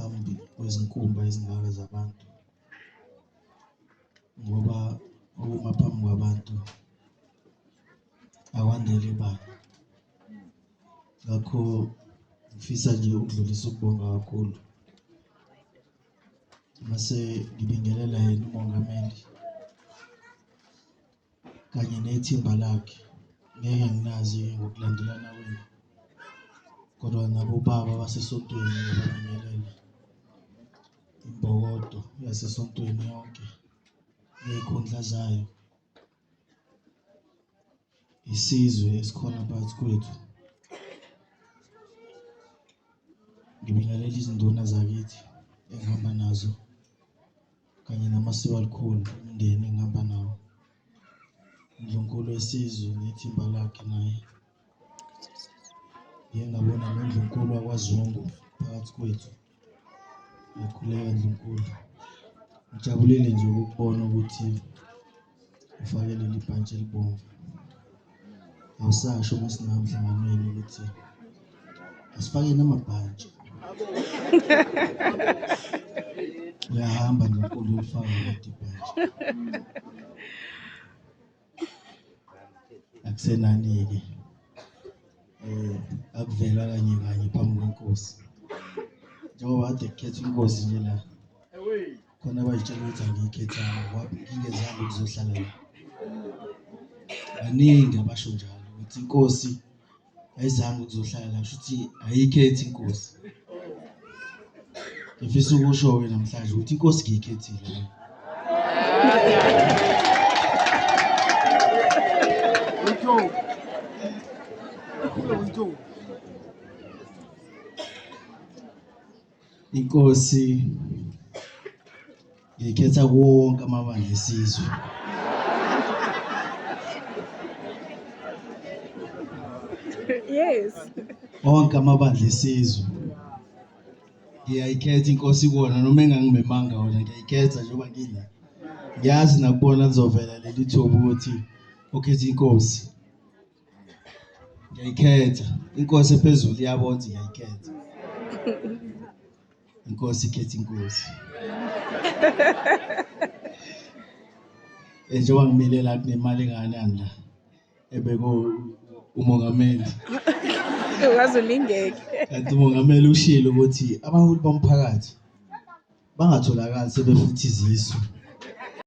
ngaphambi kwezinkumba ezingaka zabantu ngoba ukuma phambi kwabantu akwandele bani. Ngakho ngifisa nje ukudlulisa ukubonga kakhulu mase ngibingelela yena umongameli kanye nethimba lakhe. Ngeke nginazi ngokulandelana kwenu kodwa nabo baba basesontweni ngiyabingelela, imbokodo yasesontweni yonke ney'khundla zayo, isizwe esikhona phakathi kwethu. Ngibingelela izinduna zakithi engihamba nazo kanye namasiko alikhulu, umndeni engihamba nawo, uNdlunkulu wesizwe nethimba lakhe naye. Ngike ngabona noNdlunkulu wakwaZungu phakathi kwethu. Ngiyakhuleka Ndlunkulu, ngijabulile nje ukubona ukuthi ufake leli bhantshi elibomvu. Awusasho masingabe emhlanganweni ukuthi asifake namabhantshi. Uyahamba Ndlunkulu uyofaka leli bhantshi. Akusenani-ke akuvela kanye kanye phambi kwenkosi. Njengoba kade kukhetha inkosi nje la, khona abayitshela ukuthi angiyikhethanga ngoba ngingezange ukuzohlala la. Baningi abasho njalo ukuthi inkosi ayizange ukuzohlala la, shuthi ayikhethi inkosi. Ngifisa ukusho-ke namhlanje ukuthi inkosi ngiyikhethile. Inkosi ngikhetha wonke amabandla esizwe. Yes. Wonke amabandla esizwe. Ngiyayikhetha inkosi kuwona noma engangimemanga wona, ngiyayikhetha njengoba ngila. Ngiyazi nakubona lizovela leli thuba ukuthi ukhetha inkosi. Ngiyayikhetha inkosi ephezulu iyabona ukuthi ngiyayikhetha. Inkosi ikhetha inkosi. Njengoba ngimilela kunemali engakanani la ebeko umongameli. Wazi ulingeke. Kanti umongameli ushilo ukuthi abaholi bomphakathi bangatholakali sebefutha izisu